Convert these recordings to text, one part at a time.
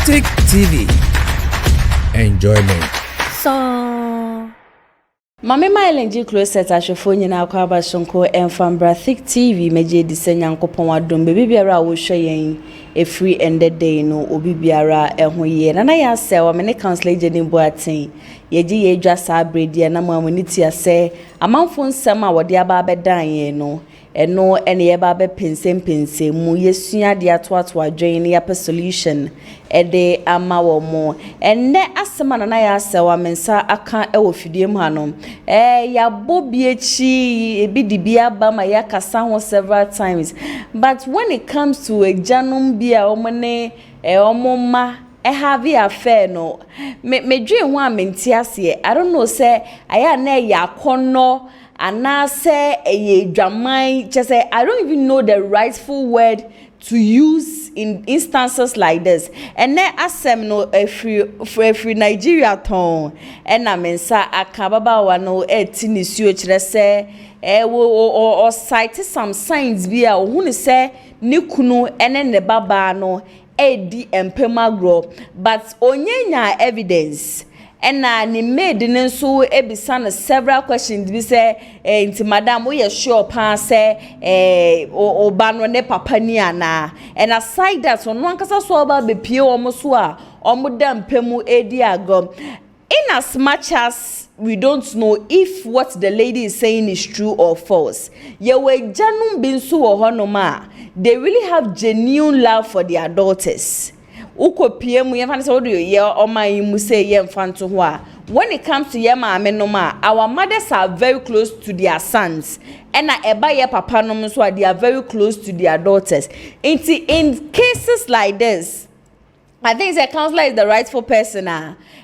Tick TV. Enjoyment. So Mame Gents Closet ashofo nyina akwa abashonko enfambra Thick TV meje disenya nkopon adom be biara wo hwe yen e free ended day no obi biara eho ye na ya se wa me counselor Jenny Boatin yeji ye dwa sa bredi na mo amuniti ase amanfo nsem a wode aba abedan ye no eno ene ye ba be pensem mu yesua de atoato adwen ya pe solution ede ama wo mo enne asema na ya ase wa mensa aka e wo fidie mu hanom ya bobie chi ebi di bia ba ma ya kasa ho several times, but when it comes to a janum bia omone omoma have affair no me dream one menti ase I don't know say aya na ya kono ana say ye dwaman just say I don't even know the rightful word to use in instances like this. And then asem no free Nigeria ton and na mensa akababa wa no tinisuo kire say or cite some signs bia ohunu say ne kunu ene ne baba no di empemagro but onyenya evidence and ni made nso ebisa na several questions bi say inti madam we sure pa say oba no ne papa ni ana and aside that so no ankasa so oba be pie omo so a omo da mpemu edi agom in as much as we don't know if what the lady is saying is true or false. Yewe janum binsu wo honoma. They really have genuine love for their daughters. Uko PM ye fan say odo ye oma yimu say ye mfanto ho a. When it comes to ye maame no ma, our mothers are very close to their sons. And na eba ye papa no so they are very close to their daughters. In cases like this, I think the counselor is the rightful person.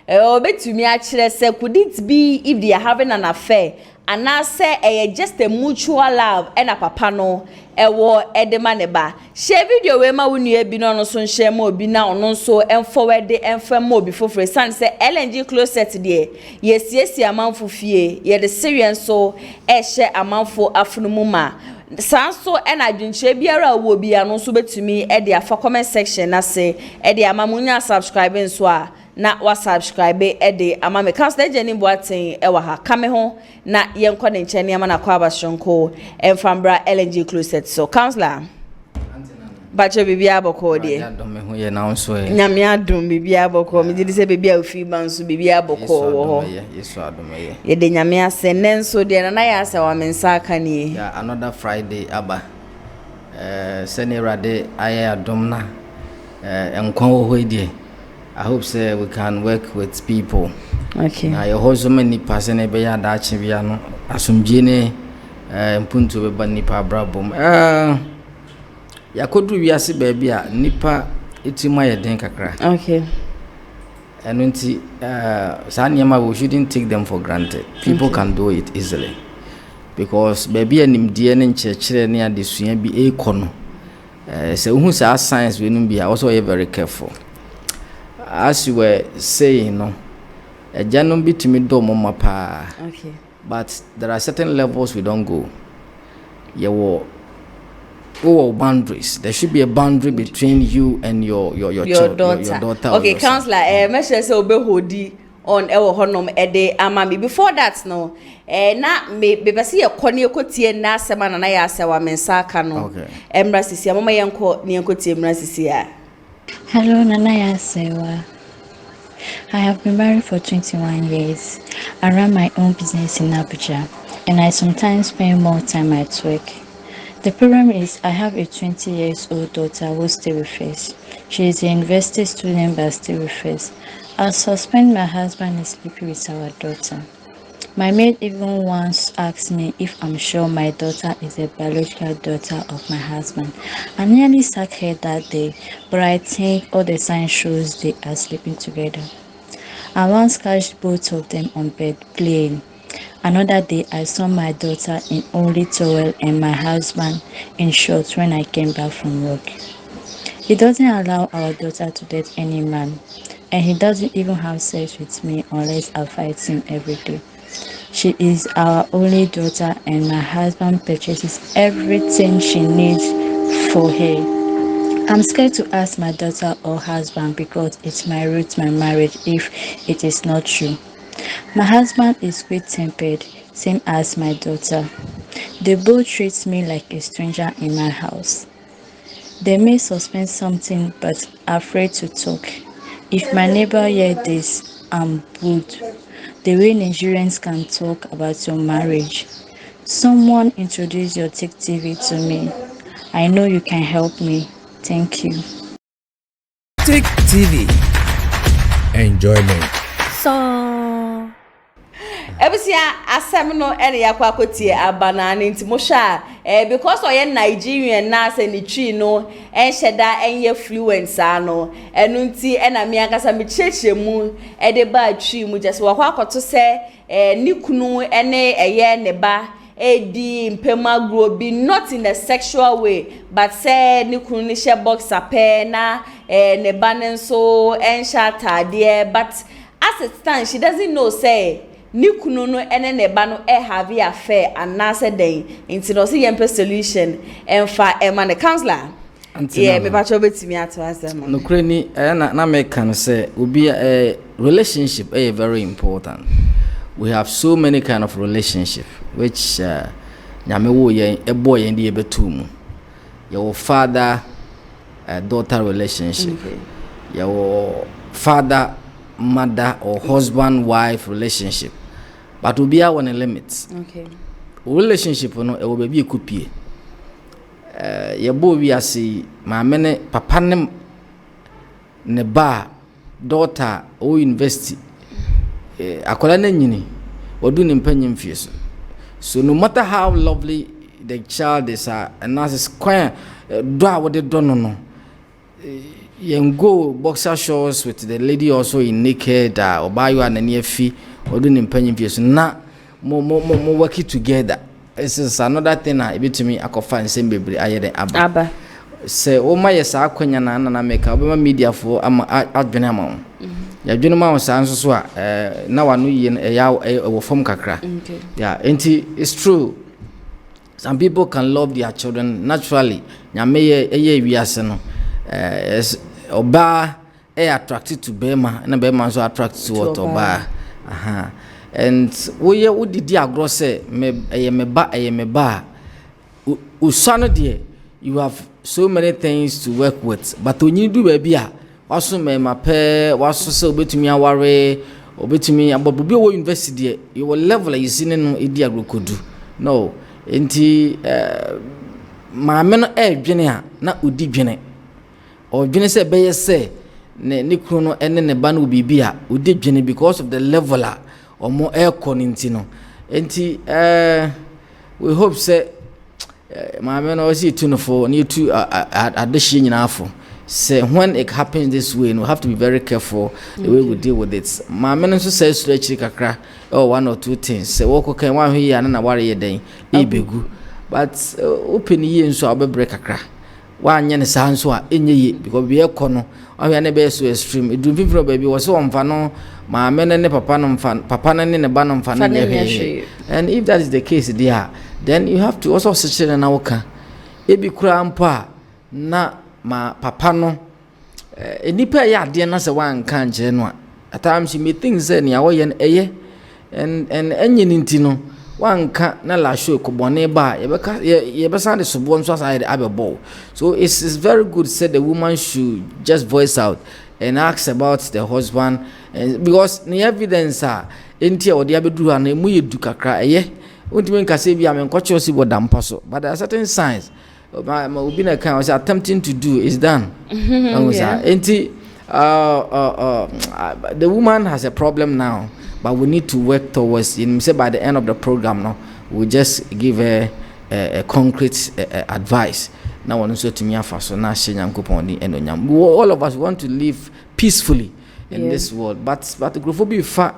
Obetumi akire say could it be if they are having an affair and I say just a mutual love and a papa no ewo edema neba share video we ma wonu abi no so share ma obi na ono so forward enfam mo obi fofore san say Gents Closet de yesiesi amanfo fie ye de serious so share amanfo afunumu ma sanso na adwinche biara wo bia no so betumi de afa comment section na say de amamunya subscribe nso a na wa subscribe de amame counselor Jenny Boatin wa ha kame ho na yenko ne nche ne ama na kwa abashonko enfambra Gents Closet so counselor bache bibia boko de adome ho ye na nso e nyame adom bibia boko me di se bibia ofi banso bibia boko wo ho yesu adome ye de nyame ase nenso de na ya ase wa mensa aka ni ya another Friday aba sene rade aye adom na enkwan wo ho die I hope say we can work with people. Okay. Na your so many person e be ya da achi bia no asomdie ne mpuntu be ba nipa brabom. Yakodu wiase ba bia nipa etima ye den kakra. Okay. And nti sa niema we shouldn't take them for granted. People can do it easily. Because baby animdie ne nchekere ne adesua bi ekono. Say who say science we no be also very careful. As you were saying, no, a janom bitimi do mama pa. Okay. But there are certain levels we don't go. You boundaries. There should be a boundary between you and your daughter. Your daughter. Okay, counselor, me say obe hodi on ewo honom ede amami. Before that, no, na me pese ye kɔ ne ekotie na asema na ya asewa mensa aka no. Okay. Emra sisi mama yenko ne ekotie emra sisi a. Hello, Nanaya Sewa. I have been married for 21 years. I run my own business in Abuja, and I sometimes spend more time at work. The problem is I have a 20-year-old daughter who still refers. She is a university student but still refers. I suspect my husband is sleeping with our daughter. My maid even once asked me if I'm sure my daughter is a biological daughter of my husband. I nearly sacked her that day, but I think all the signs shows they are sleeping together. I once catched both of them on bed playing. Another day, I saw my daughter in only towel and my husband in shorts when I came back from work. He doesn't allow our daughter to date any man, and he doesn't even have sex with me unless I fight him every day. She is our only daughter and my husband purchases everything she needs for her. I'm scared to ask my daughter or husband because it might root my marriage if it is not true. My husband is quick-tempered, same as my daughter. They both treat me like a stranger in my house. They may suspect something but are afraid to talk. If my neighbor hear this, I'm good. The way Nigerians can talk about your marriage. Someone introduce your Tech TV to me. I know you can help me. Thank you. Tick TV. Enjoyment. So ebusia asem no ene yakwa kotie abana nti mo hwa because oye Nigerian na se ni twi no enhyeda enye fluence ano enu nti ena me akasa me cheche mu de ba twi mu just wo akoto se ni kunu ene eye ne ba edi mpema grobi not in a sexual way but say ni kunu ni she boxer pe na ne ba nso ensha tade but as it stands she doesn't know say ni kunu no ene ne ba no have affair and na say den nti no see yempe solution emfa ema ne counselor yeah me pacho betimi ato asem no kreni na me kan say obi relationship very important. We have so many kind of relationship which nyame wo yen ebo yen de betum your father daughter relationship your father mother or husband wife relationship but we be on a limit. Okay, Relationship no e wo be bi ekopie ye bo wi ase ma mene papa ne ba daughter o university akola na nyini odu ne mpanyim fie so no matter how lovely the child is and as square do a wode do no yen go boxer shorts with the lady also in naked or buy you an afi odu ne mpanyim fie so na mo work it together. This is another thing I be to me akofa nsem bebre ayede aba say o ma yes akwanya na make obema media for ama adwene ama ya dwene ma so anso so na wanu ye ya wo fom kakra. Yeah, and it's true. Some people can love their children naturally. Nyame ye wiase no oba attracted to bema na bema so attracted to what oba. And we didi agro say me ba usano de you have so many things to work with but when you do baby waso me mape waso se obetumi aware obetumi abobi wo university your level you see no edi agro kodu no enti maame no dwene a na odi dwene o dwene se beye se ne kunu no ene ne ba no bibi a odi dwene because of the leveler or more air conintino. Enti we hope say my man also tune for need to addition afo. Say when it happens this way, we have to be very careful the way we deal with it. My man also says stretch kakra or one or two things. Say walk okay one here and na worry day e begu. But open ye so abe break kakra. One yen so enye because we kono o ya na be so extreme. It do people baby was so mfa ma mene ne papa no mfa papa na ne ba no mfa na ne. And if that is the case there, then you have to also search na woka e bi kura mpa na ma papa no enipa ya ade na se wan kan je no at times you may think say ne awo ye eye and enye ninti no wan ka na la show ko bone ba ye be sound so bon so side abebo. So it's very good said the woman should just voice out and ask about the husband because the evidence enti o dia bedu an emu yedu kakra eye ontimi nka se bia me nkoche osi bodampa so but there are certain signs obi na kan was attempting to do is done. Enti the woman has a problem now but we need to work towards in say by the end of the program no we just give a concrete advice now one so to me afa so na hye nyankopon ni enonyam all of us want to live peacefully in this world but the grofobia fa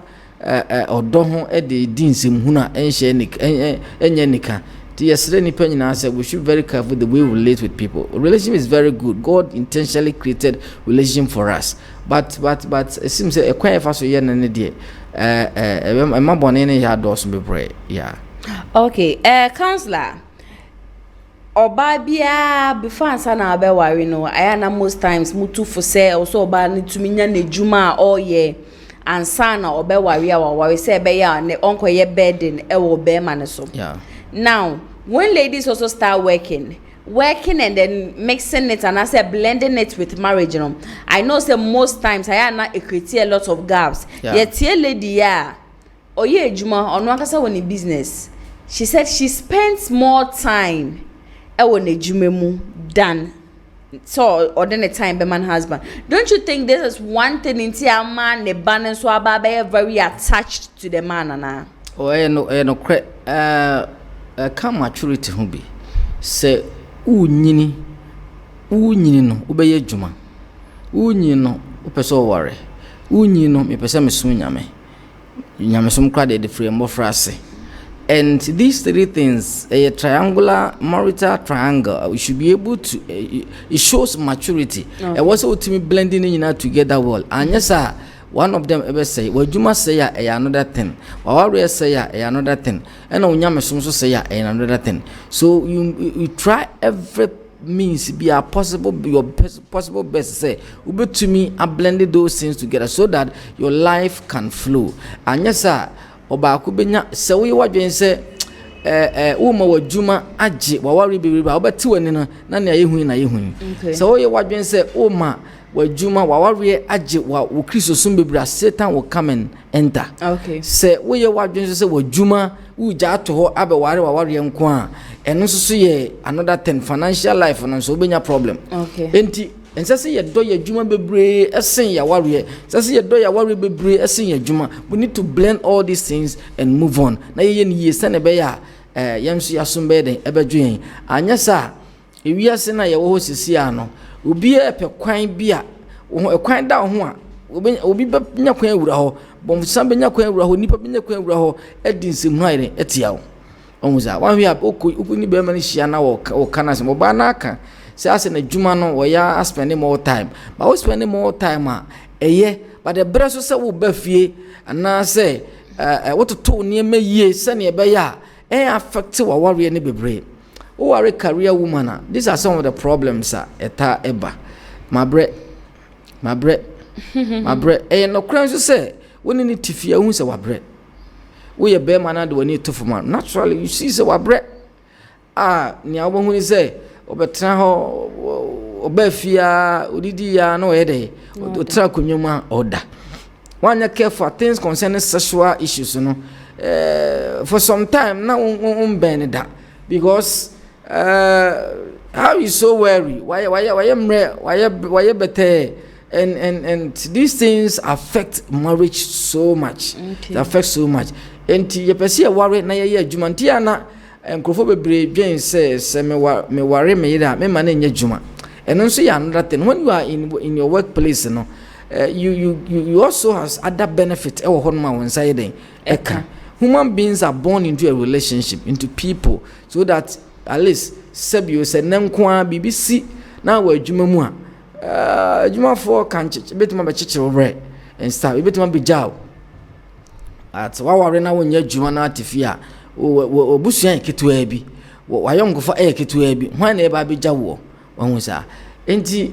odo ho e de dinsem huna enhye enye nika yesterday ni penina said we should be very careful the way we relate with people. Relationship is very good. God intentionally created relationship for us but it seems a quite fast so na ne de ma bone ne ya do so be pray. Yeah, okay, counselor oba bia before ansa na abe worry no I na most times mutu for say also oba ni tumi nya na juma all year ansa na obe worry a worry say be ya ne onko ye burden e wo be ma ne so. Yeah. Now when ladies also start working and then mixing it and I say blending it with marriage, you know, I know say most times I na create a lot of gaps. Yet a lady yeah oye juma ono akasa woni business. She said she spends more time woni ejuma mu than so or then a time be man husband. Don't you think this is one thing in a man the ban so aba very attached to the man ana? Oh no come maturity ho bi. Say unyini no ubeye adwuma unyi no upeso ware unyi no mepese mesu nyame som kra de free mo frase. And these three things, a triangular marital triangle, we should be able to it shows maturity. And also to me blending in together well. And yes sir, one of them ever say well you must say another thing, or we say another thing, and on nyame som so say another thing. So you try every means be a possible your possible best say ube to me and blended those things together so that your life can flow. And yes sir, oba ku benya se we wadwen se uma wadwuma age wawari bibiri obeti wani no na na yehu na yehu se we wadwen se uma wadwuma wawari age wa Kristo sum bibira Satan will come and enter. Okay. Se we wadwen se wadwuma uja ato ho abe wawari enko a eno so ye another 10 financial life and so benya problem. Okay. Enti ensase ye do ye dwuma bebre esen ya ware ensase ye do ya ware bebre esen ya dwuma. We need to blend all these things and move on na ye ni ye sene be ya yemso ya sombe den ebedwen anya sa ewiase na ye wo sisi ano obi e pe kwan bia kwan da ho a obi be nya kwan awura ho bomsan be nya kwan awura ho nipa be nya kwan awura ho edinse mu haire etia wo onza wan wi a okuni be ma ni hia na wo kana se mo ba na aka say as na dwuma no wo ya spend more time but we spend more time eye but the breast so say wo ba fie ana say what to ne ma yie se ne be ya affect wa worry ne bebre o worry career woman. These are some of the problems eta eba my bre no kran so say woni ni tifia hu say wa bre we ye be man na de woni to for naturally you see say wa bre ni awo hu ni say obetra ho obafia odidi ya no ede otra konwuma order one care for things concerning sexual issues no for some time now ben that because how you so worry why better and these things affect marriage so much. Okay. They affect so much and you person worry na ye adwuma ntia na enkrofo bebre dwen se me worry me da me ma na nya adwuma and also ya another thing when you are in your workplace no you also has other benefit e wo ho ma won say den eka. Human beings are born into a relationship, into people, so that at least sebio se nemkwa BBC na wa adwuma mu a adwuma for kan chiche betima be chiche obre and stuff betima be jaw at wa ware na wonya adwuma na atifia obusuan ketua bi wa yongofa ketua bi hwan na e ba be jawo won sa enti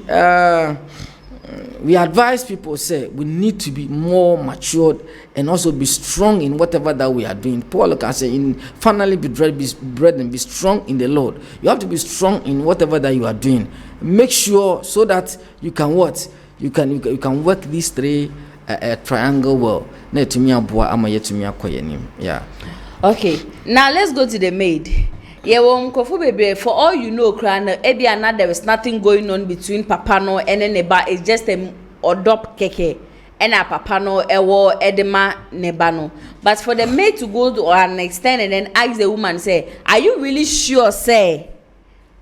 we advise people say we need to be more matured and also be strong in whatever that we are doing. Paul can say finally be brethren, be strong in the Lord. You have to be strong in whatever that you are doing. Make sure so that you can what? You can work these three triangle well. Yeah. Okay. Now let's go to the maid. Yeah, for all you know, there is nothing going on between Papa no and neba. It's just a odop keke and a Papa no ewo edema nebano. But for the maid to go to an extent and then ask the woman, say, "Are you really sure, say,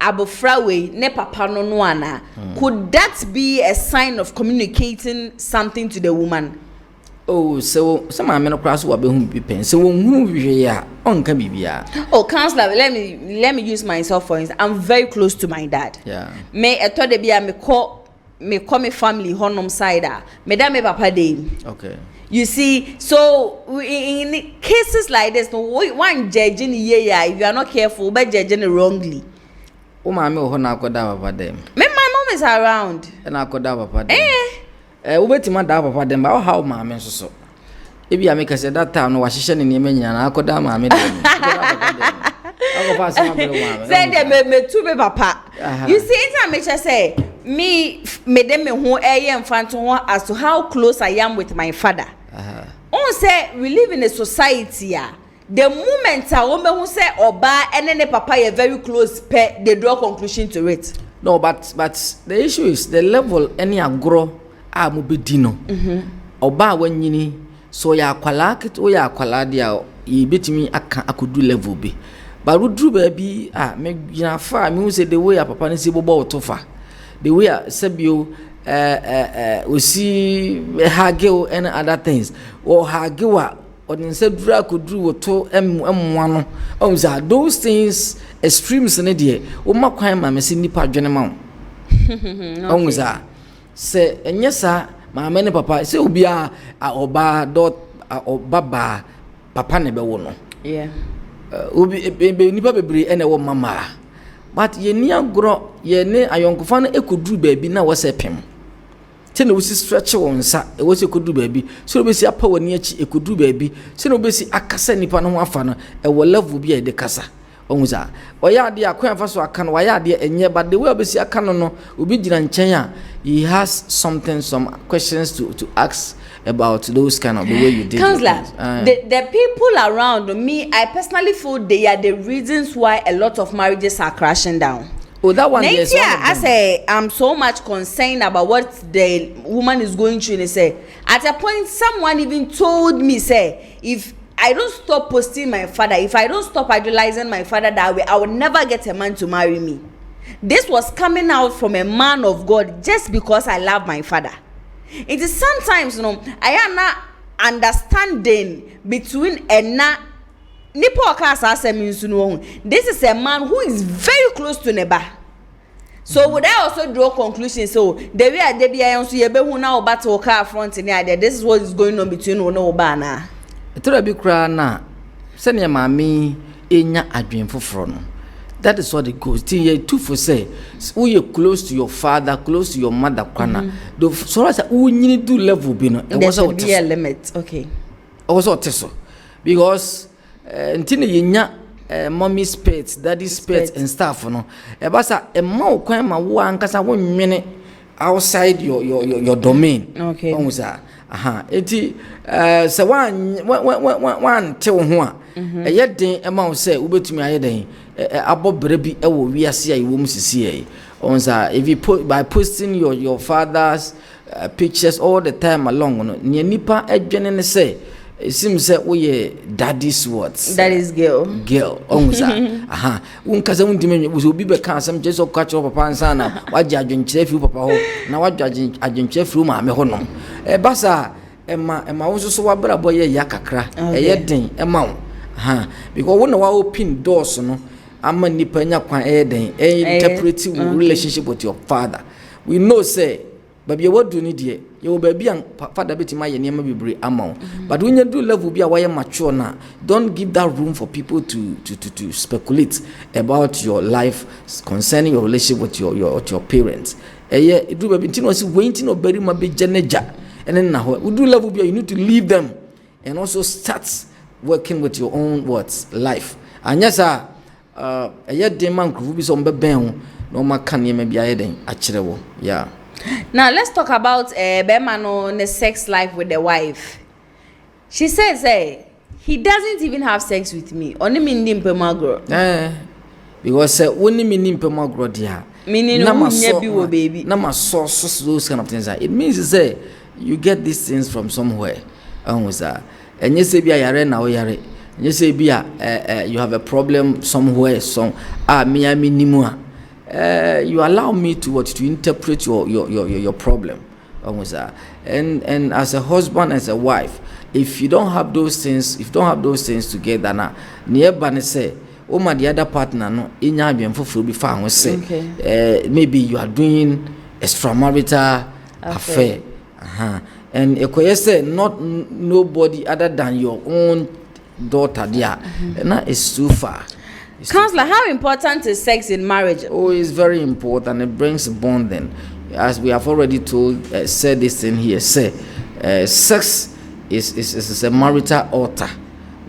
abofrawe ne Papa no noana?" Could that be a sign of communicating something to the woman? Oh, so some ameno class will be whom be pen. So who we are on Cabibia. Oh, counselor, let me use myself for instance. I'm very close to my dad. Yeah. May I thought be me call me family honum cider. Madame Papa Day. Okay. You see, so in cases like this, no one judging if you are not careful, but judging wrongly. o ma me ho na akoda papa dem me my mom is around na akoda papa dem wo betima da papa dem ba how ma me so ebi a me kase that time no wa hihye ne niam nyina na akoda ma me dem ako pass ma be wa say dem me tu be papa you see it make sure say me dem me ho mfanto ho as to how close I am with my father on say we live in a society the moment a wo me hu say oba ene ne papa you very close they draw conclusion to it. No, but the issue is the level any agro a mo be di no oba wanyini so ya kwala kit o ya kwala dia e betimi aka akodu level bi but rudru ba bi me gina fa me hu say the way papa ne si bobo otofa the way sabio osi hagel and other things or hagewa or in said dra could do to m1 those things extremes in the o makwan ma me si nipa dwene ma o za se enyesa ma me ne papa se obi a oba dot obaba papa ne be wo no yeah obi nipa bebre ene wo mama but ye ni agro ye ne ayonkofa no ekuduru ba bi na wo se pem te na wosi stretch won sa e wosi ekuduru ba bi so obesi apa woni achi ekuduru ba bi se na obesi akasa nipa no ho afa no e wo level bi e de kasa onza oya ade akwan fa so aka no waya ade enye but the way obesi aka no obi gina nchen a he has some questions to ask about those kind of the way you did Counselor, the people around me, I personally feel they are the reasons why a lot of marriages are crashing down. Oh, that one yes. I say I'm so much concerned about what the woman is going through. And say at a point, someone even told me, say, if I don't stop posting my father, if I don't stop idolizing my father that way, I will never get a man to marry me. This was coming out from a man of God just because I love my father. It is sometimes, I am not understanding between a this is a man who is very close to Neba. So would I also draw conclusions? So the way I did the you be who now battle car front in there. This is what is going on between Ono Obana. It will be crying now. Send your mammy in your dream for front. That is what it goes. Till you two for say, who you close to your father, close to your mother, so as who need to level be no. There should be a limit. Okay. Also, Teso, because until you mommy's pets, daddy's pets, and stuff, no. Ebasa a more crime a one cause 1 minute outside your domain. Okay. Eti so one tell one. A yet day amount say ubetumi ayeden abobre bi e wo wiase a iwo musisi onza if you put by posting your father's pictures all the time along no nipa adwene ne say it seems that we daddy's words that is girl onza unkaza undime obi be kan asem jesu kwacho papa ansa na waje adwenkyere fi papa ho na waje adwenkyere fi ma me ho no basa ema wo so wabra boye ya kakra den ema wo because when we open doors no ama nipa nya kwan den interpret relationship with your father we know say baby what do need here you baby and father betima ye niam bebre ama but when you do level bi a why mature na don't give that room for people to speculate about your life concerning your relationship with your parents do baby ntino si waiting no beri ma be jeneja and then now we do level bi you need to leave them and also start working with your own life and yes man krufu bi so mbeben no makan ye ma bi ayeden akirewo yeah. Now let's talk about Bemano the sex life with the wife. She says he doesn't even have sex with me. Only me nimpe magro. Because only me nimpe magro dia. Meaning no baby. Na source those kind of things. It means say you get these things from somewhere. And you say be yare na oyare. You say be you have a problem somewhere me nimua. You allow me to interpret your problem, and as a husband, as a wife, if you don't have those things, together now, nearby say, oh my the other partner no, in your be found say, maybe you are doing extramarital affair, and you say not nobody other than your own daughter there, and that is too far. Counselor, how important is sex in marriage? Oh, it's very important. It brings bonding. As we have already said this in here, sex is a marital altar,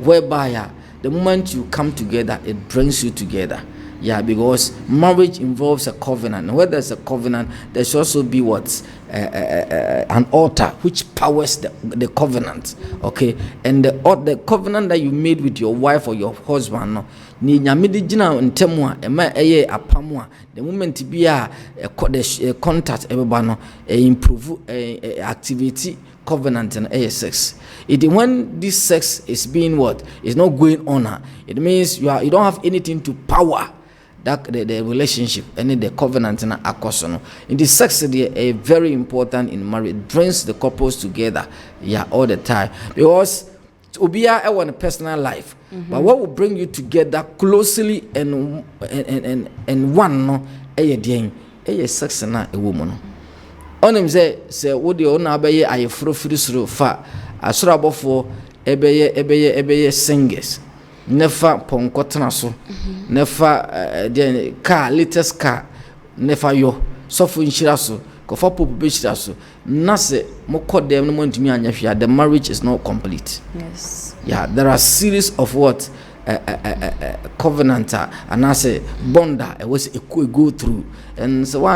whereby the moment you come together, it brings you together. Yeah, because marriage involves a covenant. Where there's a covenant, there should also be an altar which powers the covenant. Okay, and the covenant that you made with your wife or your husband, no, ni nyamidi jina ntemwa ema eye apamwa. The moment be the contact everybody improve activity covenant and sex. When this sex is being is not going on, it means you don't have anything to power that the relationship and the covenant and accoson. In the sex is very important in marriage. It brings the couples together, all the time, because Obia I want a personal life, but what will bring you together closely and one no sex na a woman. On him say what the owner be I free fa asura for ebeye singers. Never ponkotena so, never car, latest car, never yo, soft insurance so, kofa popo so. Nase moko dem no want me anya the marriage is not complete. Yes. Yeah, there are series of covenant and I say bonda it was go through, and so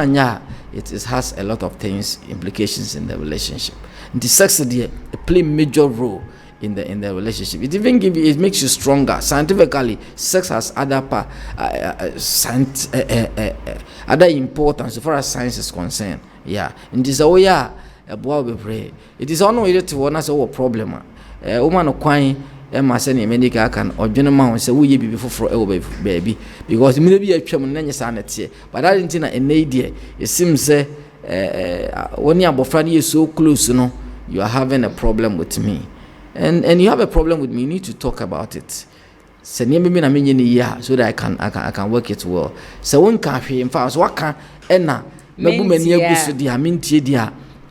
it has a lot of things implications in the relationship. And the sex it play major role in the relationship. It even it makes you stronger scientifically. Sex has other other importance as far as science is concerned. Yeah, and this way a boy will pray. It is only to one as a problem. Woman kwai Emma send medical can or general say we be before baby because maybe a chum nanya sanity, but I didn't know an idea. It seems when your boyfriend is so close, you are having a problem with me. And you have a problem with me, you need to talk about it. So that I can work it well. So one can in fact what can and now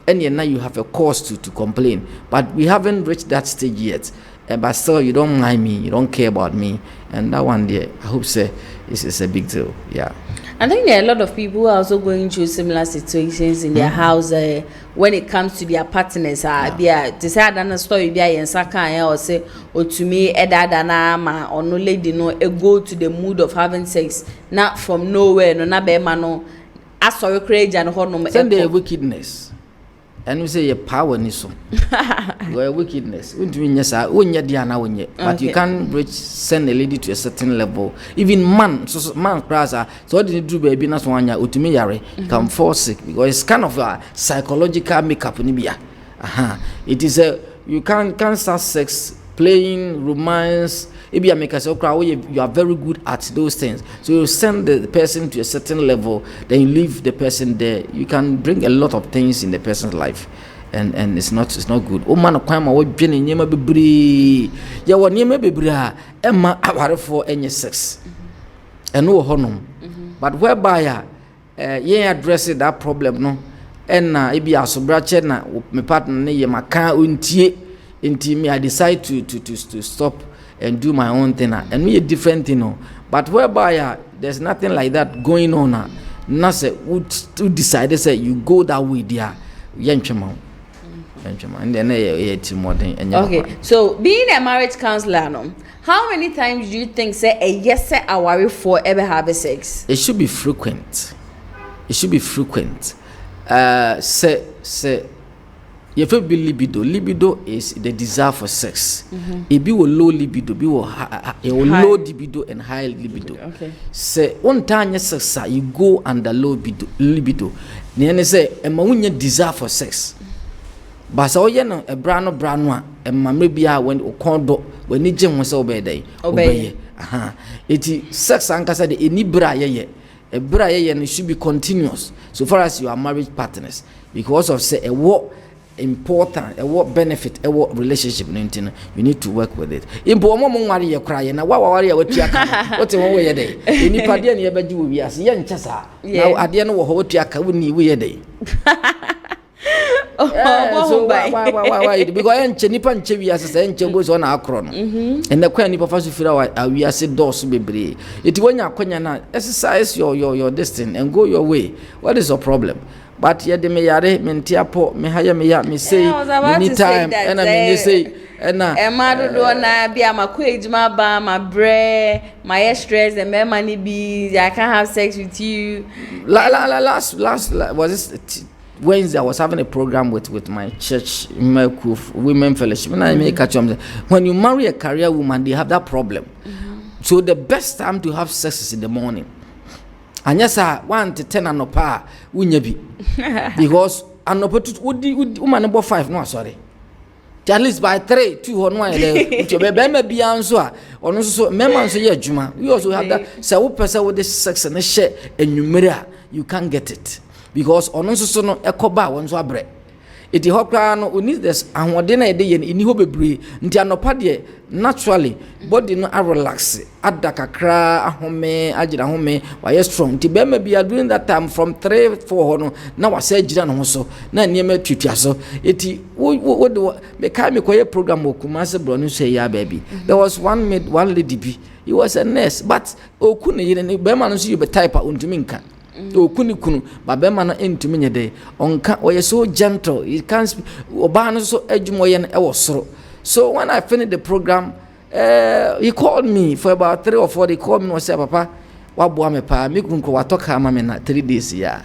and now you have a cause to complain. But we haven't reached that stage yet. But still you don't mind me, you don't care about me. And that one day I hope is a big deal. Yeah. I think there are a lot of people who are also going through similar situations in their house when it comes to their partners. To say that story be a or say or to me edadana or no lady no go to the mood of having sex not from nowhere no na be no asori courage and honor send the wickedness. And we say your power ni so. Your wickedness. But you can't send a lady to a certain level. Even man praza. So what did you do baby na so anya utumi yare can fall sick because it's kind of a psychological makeup ni bia. It is you can't start sex playing romance. If you make us you are very good at those things. So you send the person to a certain level, then you leave the person there. You can bring a lot of things in the person's life, and it's not good. Oh man, kwama wo dwene nyema bebre. Ya wo nyema bebre emma aware for any sex. And no honum. But whereby address that problem no. And ibi asobrache na me partner ne ye maka untie me I decide to stop and do my own thing and me a different thing but whereby there's nothing like that going on na say would decide say you go that way there and then okay so being a marriage counselor how many times do you think say a yes say a worry for ever have sex? It should be frequent. Say if it be libido is the desire for sex. It be low libido, low libido and high libido. Okay. Say one time sex, you go under low libido. Then say a mawunya desire for sex. But so a brano and maybe when okondo when ni jam was obey. It is sex and casa de any braye. A braye and it should be continuous so far as you are marriage partners because of say a what important what benefit what relationship you need to work with it impo omo nware ye kra ye na wa ware ye watuaka what won we dey enipa de na ye baji wo wiase ye nche sa na ade no wo ho watuaka woni wo ye dey So why? Because enche nipa nche wi ase se enche go so na akro no. And the kwan nipa fa so fira wa wi ase dose bebre. Iti wanya akonya na exercise your destiny and go your way. What is your problem? But ye de me yare me ntiapo me haya me ya me say me time and I mean say na Emma do na bia makọ ejuma ba my bre my stress and my money be I can't have sex with you. Last was this Wednesday I was having a program with my church women fellowship and I make catch when you marry a career woman they have that problem. So the best time to have sex is in the morning. And yes, 1 to 10 anopa unya bi because anopa woman number 5 no sorry. At least by 3 2 on one there be bia nso a ono so mema nso ye adwuma. We also have that say wo person with this sex and share enwumere a you can't get it because ono so no ekoba won so abre. Iti hokra no we need this ahode na ede ye ni ho bebre nti anopa de naturally body no a relax adakakra ahome agira home why strong nti be ma bia during that time from 3 4 no na wasa agira no so na niema twitwa so iti wo me kai me koye program okumase bro no say ya baby there was one lady bi he was a nurse but oku ne yire ne be ma no so you be type ontumi nka okuni kunu babema na entumi nyede onka oye so gentle he can't oba no so adwumo ye no e wo soro. So when I finished the program he called me for about 3 or 4 he called me and said papa wabo me pa me kunko watoka ma me na 3 days ya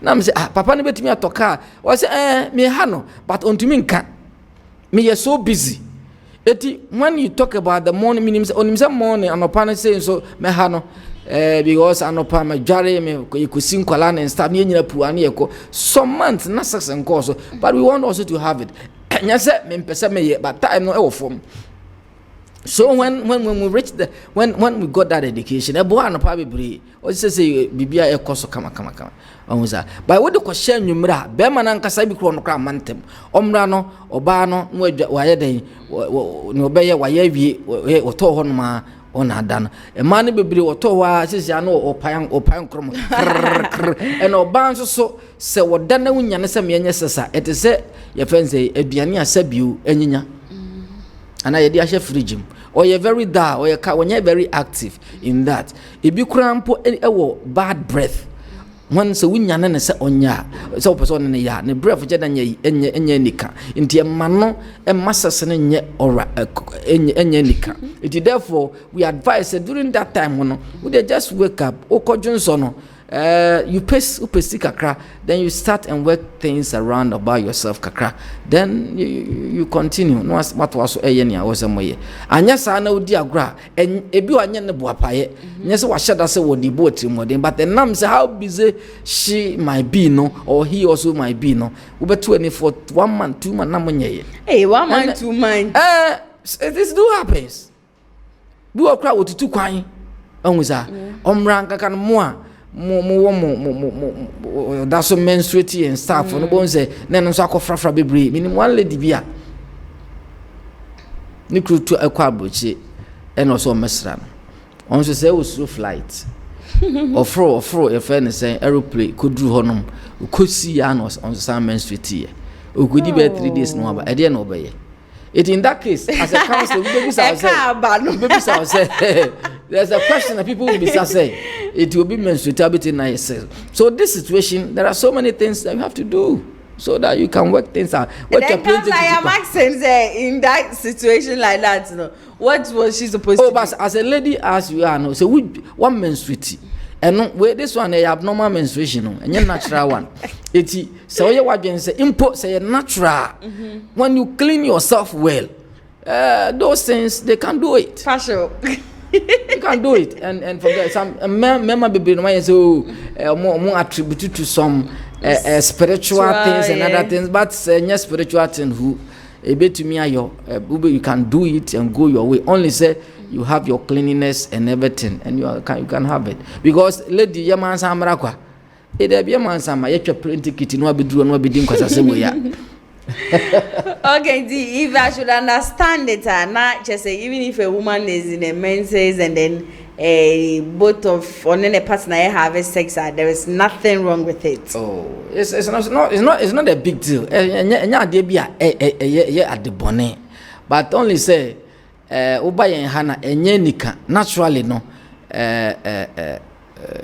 na me say papa ne betumi atoka o say me ha no but ontumi nka me ye so busy. Eti when you talk about the morning minimum onimse morning anopa say so me ha no because anopa ma dware me ikosi nkwala na start ne nyina pu ane yeko some months na success and course but we want also to have it. Nya say me pese me ye but time no e wo form. So when we reach the when we got that education e bo anopa bebre o say bibia e koso kama onza by what the question nwumra be ma na nkasa bi kro no kra mantem omra no oba no wa ye den no be ye wa ye wie oto ho no ma ona dan e ma ne bebre oto wa sisia no opan krom and oban so se woda na wunya ne se me nye sesa ete se ye fense aduane asabiu anyinya ana ye di ahye fridge or you're very dull or you're very active in that if you crampo bad breath when so winya na se onya so person ne ya ne breath je da enye nika nti emano emasase ne nye ora enye nika it therefore we advise during that time we just wake up okodwunso no you pace kakra then you start and work things around about yourself kakra then you continue no what was eye ne awose moye anya sa na odi agora ebi wanye ne boapaye nya se waheda se wodi boatri modern but the nam say how busy she might be no or he also might be no we be 20 for 1 month 2 month na monye hey 1 month 2 month this do happens bi okra otutu kwan onwuza omranka kan mo that's so menstruating and stuff no bon say na no so akofrafra bebre minimum one lady bia ni krutu akwa bochi e no so mesra no on so say we so flight ofro e friend say aeroplane kodru honom kosi ya no on so menstruating o gudi be 3 days no aba e de na obeye it in that case as a counselor we baby say there's a question that people will be saying it will be menstruatability nice. So this situation there are so many things that you have to do so that you can work things out. What then comes I am asking in that situation like that, you know, what was she supposed to do? But as a lady as you are no so we one menstruate and no wait this one a abnormal menstruation no and natural one it so you wadwen say import say natural when you clean yourself well those things they can do it partial. You can do it and forget some member baby no so more attributed to some spiritual things and other things but yes spiritual thing who a bit to me ayo you can do it and go your way only say you have your cleanliness and everything and you can have it because lady yaman samra kwa e dey be man sama ye twa plenty kit no abeduro no abedi nkwasa se wo ya. Okay, if I should understand it, not just say even if a woman is in a menses and then both of on any partner having sex, there is nothing wrong with it. Oh, it's not a big deal. Enya dey be at the bonnet, but only say oba yen hana enye nika naturally no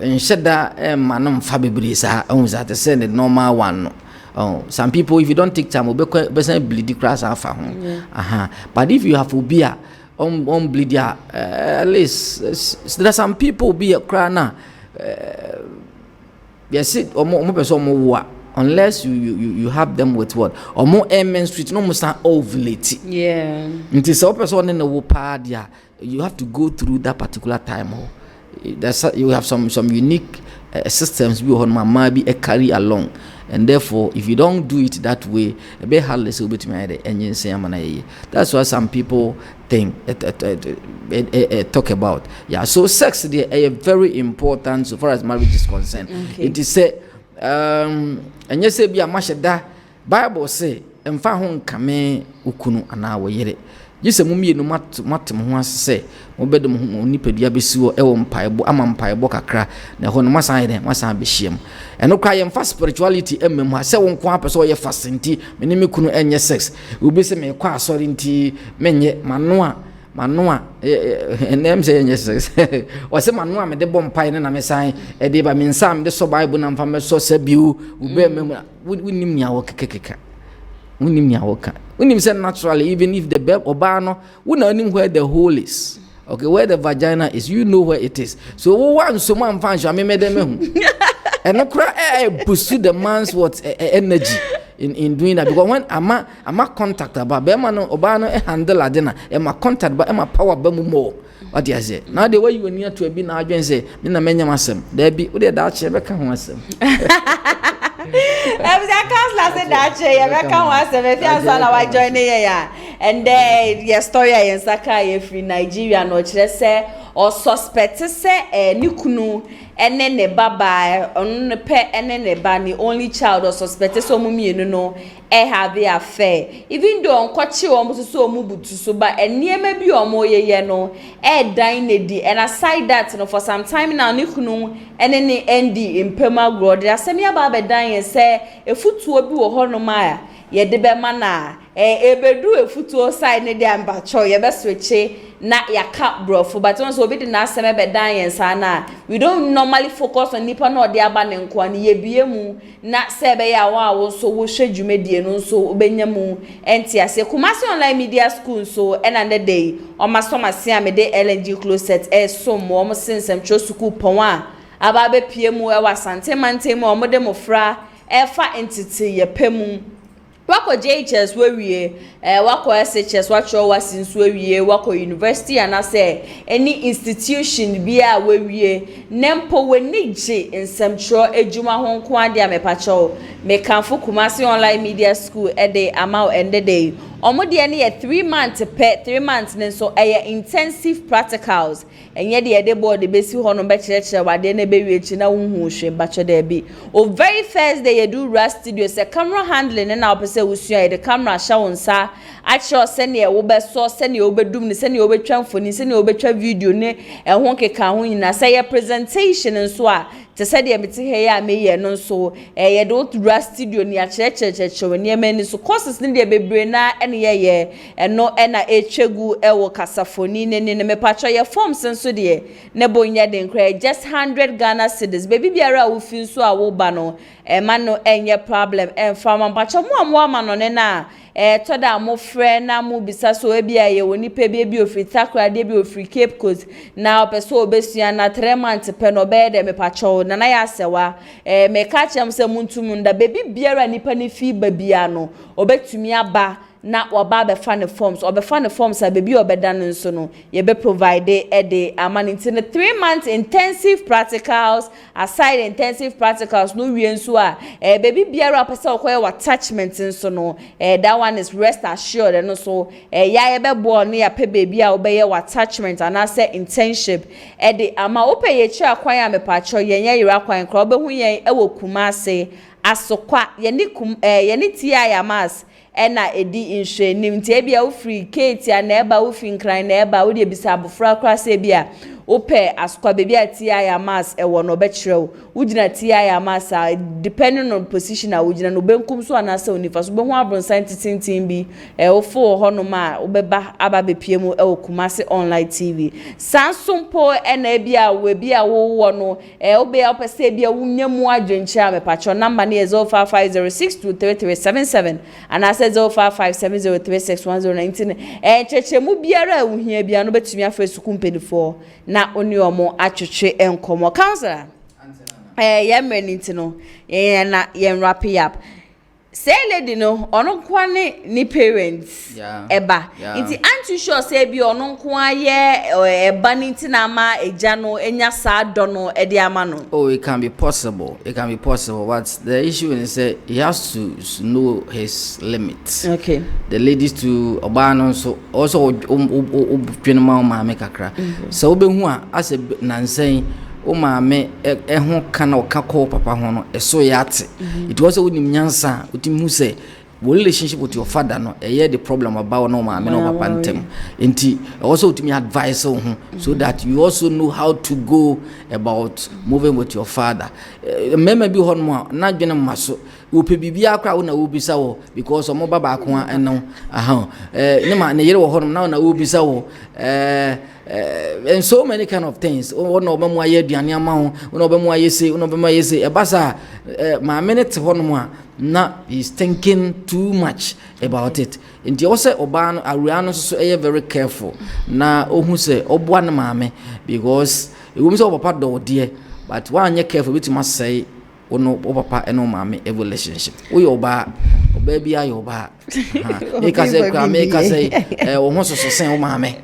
ensheda manom fa bebre sa that say the normal one no. Oh, some people, if you don't take time, will be bleed crash afa ho. But if you have phobia bleed at least there are some people be a cry now. Yes, it or more person more unless you have them with what or more menstruate no must ovulate. Yeah. It is a person in the wopa dia. You have to go through that particular time. You have some unique systems we on my be a carry along, and therefore if you don't do it that way, a bit hardless will be to me and say that's what some people think talk about. Yeah, so sex is very important so far as marriage is concerned. Okay. It is say and you say be a mashada Bible say emfa ho nkame ukunu ana woyere Jise mumie no matem ho asese mo bedom ho nipadua besiwo ewo mpaebo ama mpaebo kakra na ho no masan ide masan behiem eno kwa ye mfa spirituality emem ha se won ko apeso ye fasenti me me kunu enye sex obi se me kwa asori nti menye manoa enem se enye sex o se manoa me de bom pai ne na me san e de ba me nsam de so bible na mfa me so sabiu ube mem wonim nia wo kekeka wonim nia wo ka wonim say naturally even if the babe oba no wona nim where the hole is, okay, where the vagina is, you know where it is, so one so man fan sha me dem hu and no cry pursue the man's what energy in doing that, because when ama contact about be man oba no handle adena e ma contact ba e ma power ba mu more. What you say now the way you near to a be na adwen say me na menya masem there be we dey da che be ka ho asem I can't say that you can't want to be a son of joining here. And then your story in Saka free Nigeria no say or suspect say Nikunu and then the baba on the pet and then the bunny only child or suspect so mummy no have the affair. Even though on quachi almost so mubutu so but and near maybe or more no dine and aside that for some time now Nikunu and then the ND in Pema Grod there send your baba dying say a foot to a boo or honomaya ye de be mana ebedu efutuo side ne de ambacho ye be switch na yaka brofo but once obi de na aseme be dan yen sana we don't normally focus on nipa na ode aba ne nko an ye biemu na se be ya wa wo so wo hwedwumedie no so obenya mu enti ase Kumasi online media school so enande day o masomase amede Gents Closet so mo mo sensem tro school pon a aba be piemu e wasante mantemu o mo de mofra fa entity ye pemu wako JHS wewie wako SHS wacho wasinsu wewie wako university anase any institution bia wewie nempo wenije nsɛmtro ejuma ho nko ade amepacho mekanfo Kumasi online media school ede amao endede omode ne ye 3 months per 3 months ne so intensive practicals enye de ede board besi ho no be kyerɛkyerɛ wade na be wie chi na wohu hwe bacho de bi o very first day you do RAS studio se camera handling na opese usua the camera shawonsa actually send ye wo be so send ye obedum ne send ye obetwa mfoni send ye obetwa video ne ho keka ho nyina say your presentation nso a te said ye meti he ya me ye no so ye do RAS studio ni a kyerɛkyerɛ ne mani so courses ne de bebre na ene ye eno na etwegu ewo kasafoni ne me patcho ye forms nso de ne bonya de nkra just 100 Ghana cedis baby biara wo fi nso a wo ba no ma no enye problem farm patcho mo ama no ne na toda mo frɛ na mo bisa so e bia ye woni pe bi ofri takra de bi ofri Cape Coast na opeso obesua na 3 months pe no be de me patcho na ya sewa me ka chem se muntum nda baby biara nipa ne fi ba bia no obetumi aba na waba be fan forms or be fan forms a baby obeda no nso no ye be provide de amanti ne 3 months intensive practicals aside intensive practicals no wie nso a baby biara pesa okoye attachment nso no that one is rest assured no so ya ye be bo no ya pe baby a obeye attachment and say internship de ama ope ye chi akwan ya me pa cho ye nya yira kwan kra obehu ye ewo Kumasi asokwa ye ni tia ya mas ena edi inhwenim tie bia wo free Kate ya na eba wo fin kran na eba wo de bisa abofra kra se bia ope askwa baby ati aya mass e wo no be kyerɛw wugina ti aya mass depending on position a wugina no benkum so anasa onifa so be ho abronsan titintin bi ofo ho no ma obeba aba bepie mu e okumase online TV sansompo na bia we bia wo no obe opese bia wunyamu adwenche a mepacho number ne 0550623377 and I said 0557036119 chechemu biara uhia bia no betumi afa suku mpedifo na oni omo atwetwe enkomo counselor yemre nti no na yen wrap up say lady no ono kwa ni parents eba nti anti sure say bi ono kwa ye eba nti na ma eja no enya sa do no e de ama no. Oh, it can be possible, but the issue is he has to know his limits. Okay, the ladies to obano so also ma ma me kakra so obehu a as nansen o maame ho kana o kako papa ho no eso yate it was wonim nyansa utimu say relationship with your father no the problem about no maame no papa ntem enti also utimi advise ho so that you also know how to go about moving with your father mema bi ho no na dwene maso upe bibia akra wo na wo bisa wo because omo baba ko eno ne ma ne yere wo ho no na wo bisa wo and so many kind of things no be mu aye aduane ama ho no be mu aye se e basa ma minute ho no na he's thinking too much about it and you also oba no awura no so very careful na ohun se oboa na maame because e wo mi so papa do de but one ye careful bit must say ono papa eno maame a relationship we oba bi ayoba e ka say kwa me ka say wo ho so sen wo maame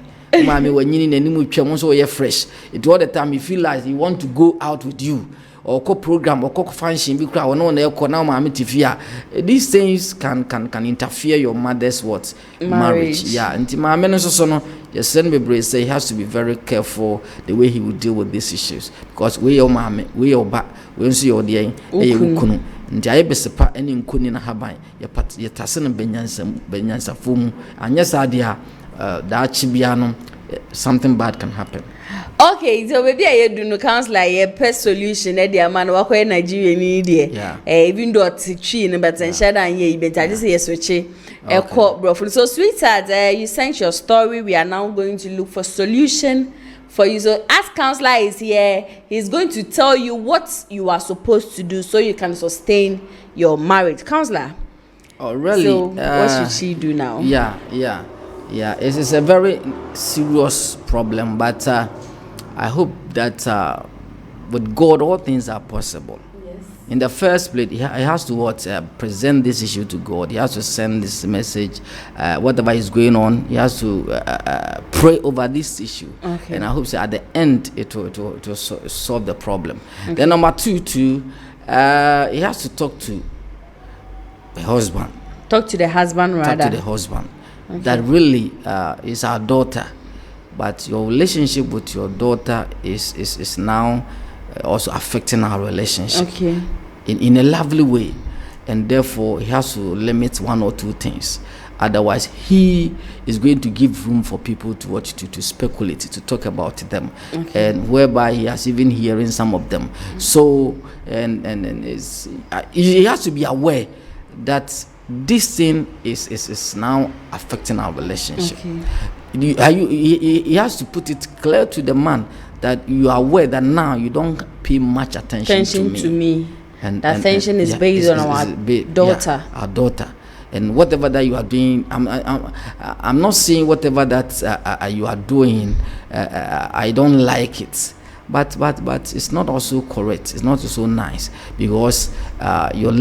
wanyini nanimu twam so ye fresh it all the time you feel like he want to go out with you or co program or co function bi kra no na e ko na maame tifia these things can interfere your mother's what marriage nti maame no so no just send me brace say he has to be very careful the way he will deal with these issues because we your maame we your ba we nso your dey ukunu nti aye besepa ene nkuni na haban ye tase no benyansa fomu anya sadia that chibiano something bad can happen. Okay, so maybe I do no counselor a best solution at the man walk in Nigeria media. Even though it's chin but and shada and ye but I just say switch a court bro. So sweetheart, you sent your story. We are now going to look for solution for you. So as counselor is here, he's going to tell you what you are supposed to do so you can sustain your marriage. Counselor. Oh really? So what should she do now? Yeah, it is a very serious problem, but I hope that with God all things are possible. Yes. In the first place, he has to present this issue to God. He has to send this message, whatever is going on. He has to pray over this issue, and I hope so at the end it will solve the problem. Okay. Then number two, he has to talk to the husband. Talk to the husband, rather. Talk to the husband. Okay. That really is our daughter, but your relationship with your daughter is now also affecting our relationship in a lovely way, and therefore he has to limit one or two things. Otherwise, he is going to give room for people to speculate, to talk about them, and whereby he has even hearing some of them. So and he has to be aware that this thing is now affecting our relationship. He has to put it clear to the man that you are aware that now you don't pay much attention to me. And the attention is based on our daughter. Our daughter. And whatever that you are doing, I'm not saying whatever that you are doing, I don't like it. But it's not also correct. It's not also nice because your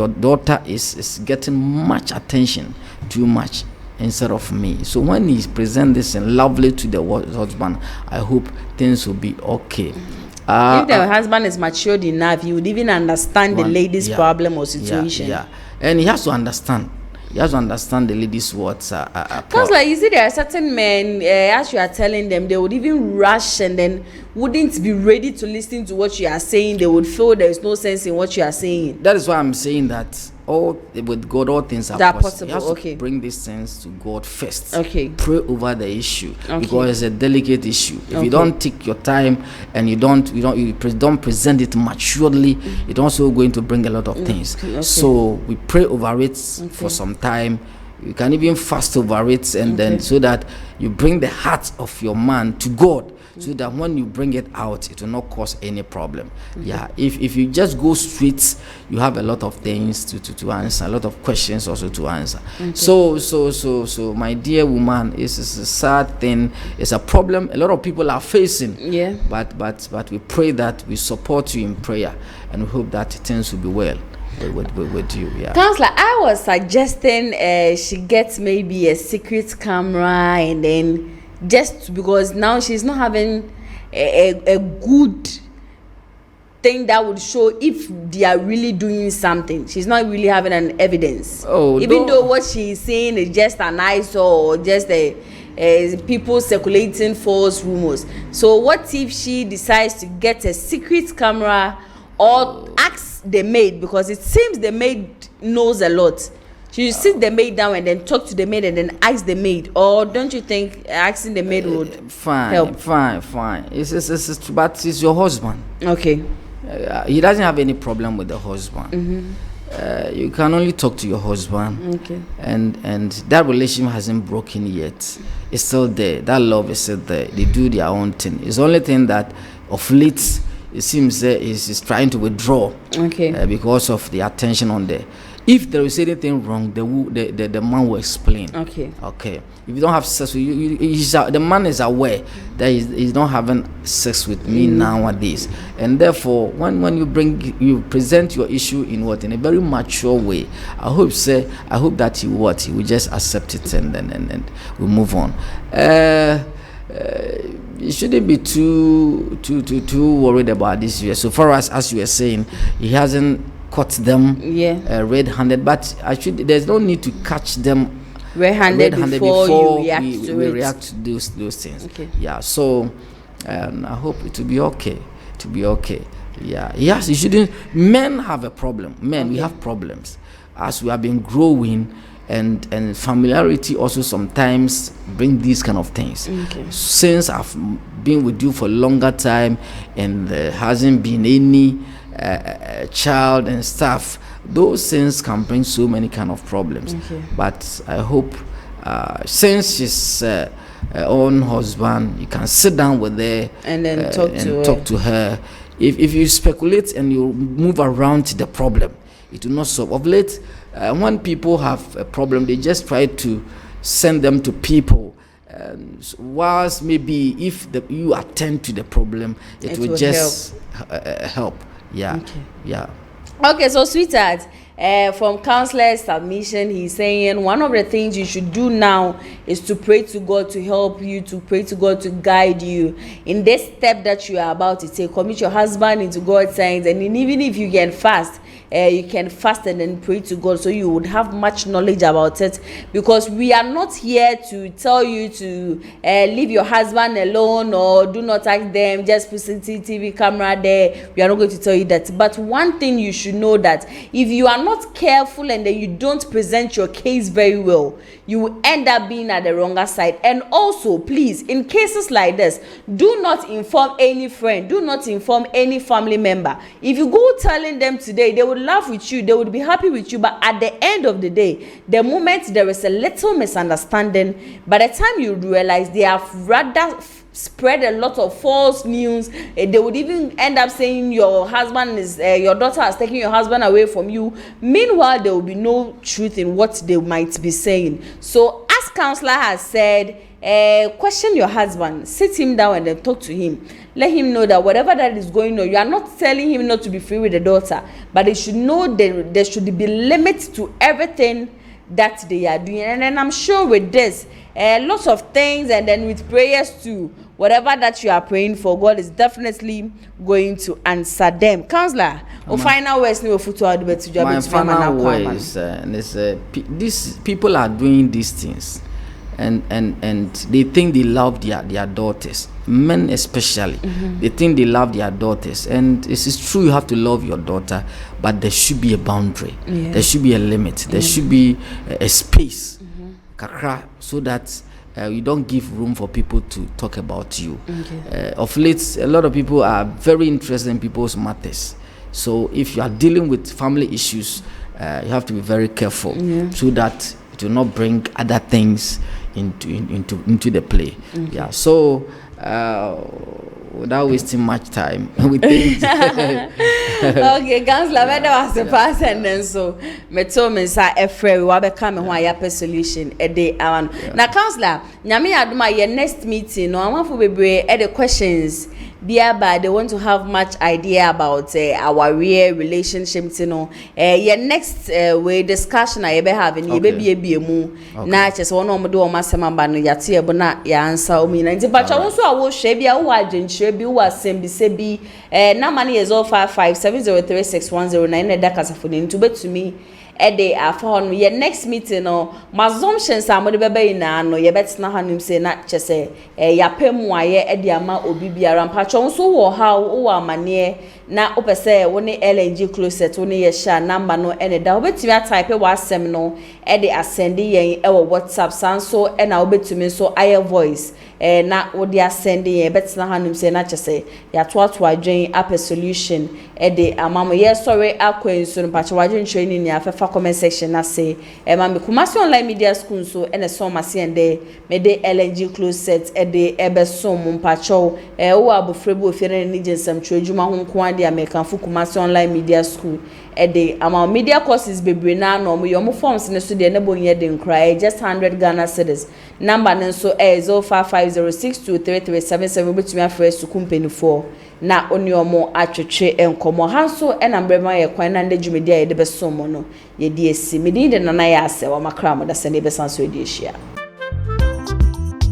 daughter is getting much attention, too much, instead of me. So when he present this and lovely to the husband, I hope things will be okay. If the husband is matured enough, he would even understand the lady's problem or situation. And he has to understand. You have to understand the ladies' words. Because like you see, there are certain men, as you are telling them, they would even rush and then wouldn't be ready to listen to what you are saying. They would feel there is no sense in what you are saying. That is why I'm saying that with God, all things are possible. You have to bring these things to God first. Okay. Pray over the issue because it's a delicate issue. If you don't take your time and you don't present it maturely, it's also going to bring a lot of things. So we pray over it for some time. You can even fast over it, and then so that you bring the heart of your man to God, so that when you bring it out, it will not cause any problem. Yeah, if you just go straight, you have a lot of things to answer, a lot of questions also to answer. So my dear woman, it's a sad thing. It's a problem a lot of people are facing. Yeah. But we pray that we support you in prayer, and we hope that things will be well with you. Yeah. Counselor, I was suggesting she gets maybe a secret camera, and then just because now she's not having a good thing that would show if they are really doing something. She's not really having an evidence. Even though what she's saying is just an eyesore or just people circulating false rumors. So what if she decides to get a secret camera or ask the maid, because it seems the maid knows a lot. She sit the maid down and then talk to the maid and then ask the maid, or don't you think asking the maid would help? Fine. But it's your husband. Okay. He doesn't have any problem with the husband. You can only talk to your husband. Okay. And that relationship hasn't broken yet. It's still there. That love is still there. They do their own thing. It's the only thing that of late it seems is trying to withdraw. Okay. Because of the attention on there. If there is anything wrong, the man will explain. Okay. If you don't have sex, the man is aware that he's not having sex with me nowadays, and therefore, when you present your issue in a very mature way, I hope that he will just accept it and we move on. You shouldn't be too worried about this year. So far as you were saying, he hasn't caught them red-handed, but there's no need to catch them red-handed before we react to those things. Okay. Yeah, so I hope it will be okay. Yeah, yes, you shouldn't. Men have a problem. We have problems as we have been growing, and familiarity also sometimes bring these kind of things. Since I've been with you for a longer time and there hasn't been any child and stuff, those things can bring so many kind of problems. But I hope since she's her own husband, you can sit down with her and then talk to her. If you speculate and you move around the problem, it will not solve. Of late, when people have a problem, they just try to send them to people. Whilst maybe if you attend to the problem, it will just help. Yeah. Okay, so sweetheart, from counselor's submission, he's saying one of the things you should do now is to pray to God to help you, to pray to God to guide you in this step that you are about to take. Commit your husband into God's hands, and even if you can fast, you can fast and then pray to God, so you would have much knowledge about it. Because we are not here to tell you to leave your husband alone or do not ask them, just put CCTV camera there. We are not going to tell you that. But one thing you should know, that if you are not careful and then you don't present your case very well, you will end up being at the wronger side. And also, please, in cases like this, do not inform any friend, do not inform any family member. If you go telling them today, they would laugh with you, they would be happy with you, but at the end of the day, the moment there is a little misunderstanding, by the time you realize they have rather spread a lot of false news, they would even end up saying your husband is your daughter has taken your husband away from you. Meanwhile, there will be no truth in what they might be saying. So as counselor has said, question your husband, sit him down and then talk to him. Let him know that whatever that is going on, you are not telling him not to be free with the daughter, but they should know that there should be limits to everything that they are doing. And then I'm sure with this, lots of things, and then with prayers too, whatever that you are praying for, God is definitely going to answer them. Counselor, final words. My final words, these people are doing these things and they think they love their daughters, men especially. They think they love their daughters, and it is true, you have to love your daughter, but there should be a boundary. There should be a limit. There should be a space, kakra, so that you don't give room for people to talk about you. Of late, a lot of people are very interested in people's matters. So if you are dealing with family issues, you have to be very careful so that it will not bring other things into the play. So without wasting much time with things. Okay, Counselor, when I was the person, and so me told me say we will come and a solution a day. Now, Counselor, nyame aduma your next meeting. No, I want for be the questions. Thereby, they want to have much idea about our real relationship. You know, your next way discussion I be having, you be a mu. Na just one of do my sema no yati ebona ya answer me. And but also I will share be a wajin share be was sebi na money is all 55703610 na kasa phone into bet to me. Ede afọ your next meeting no assumptions am de bebe ina no ye betina hanum say na chese ya pemu aye ede ama obi biara mpacho nso wo ha wo amane na opese wo ne LNG closet wo ne ye sha number no ene da obetimi type wa asem no ede asend yen e wo WhatsApp sanso e na obetimi so aye voice na wo de asend yen betina hanum say na chese ya to adwen app solution ede amamo ye sorry akwenso mpacho wadwen training ni afefa comment section na say me Kumasi online media school so ene so mase ende me de LNG closet e de ebesom mpacho wo abofrebu ofere ni jensam twedwuma ho nko ade American Kumasi online media school e de ama media courses bebre na no mo forms ne so de ne bonye de nkra just 100 Ghana cedis number ne so 0550623377 betumi afre su company 4 na oniomo atwetwe enkomo hanso enambrema ye kwan na ndedwumedi a ye de besom no ye di esi medi de nana ya ase wa makra mo da se ne besanso edi ehia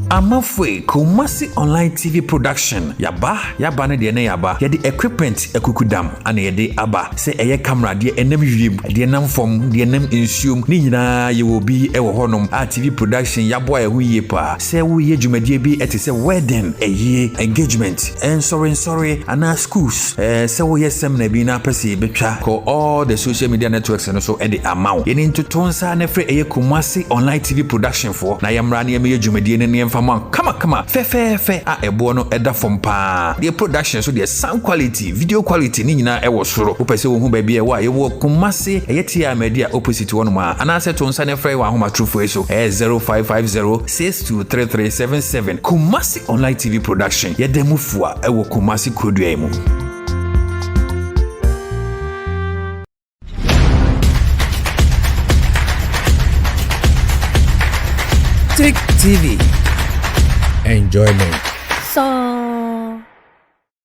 Amafwe Kumasi Online TV Production yaba ne de ne yaba ye de equipment ekukudam ana ye de aba se eye camera de enam wiem de nam fom de enam ensuom ni nyina ye wo bi e wo honom a TV production yabo a hu ye pa se wo ye dwumadie bi etese wedding eye engagement and sorry ana schools se wo ye seminar bi na pese betwa ko all the social media networks no so e de amaw ye ni ntotonsa na fre eye Kumasi Online TV Production for na yamra na ye dwumadie ne Kama fe a ebo no eda from pa the production so the sound quality video quality ni nyina e wo soro wo pese wo hu ba bia wa ye wo Kumasi eyetia media opposite one ma ana se to nsa ne frɛ wa homa true for so 0550623377 Kumasi Online TV Production ye demu fua e wo Kumasi kodua mu Tick TV. Enjoyment. so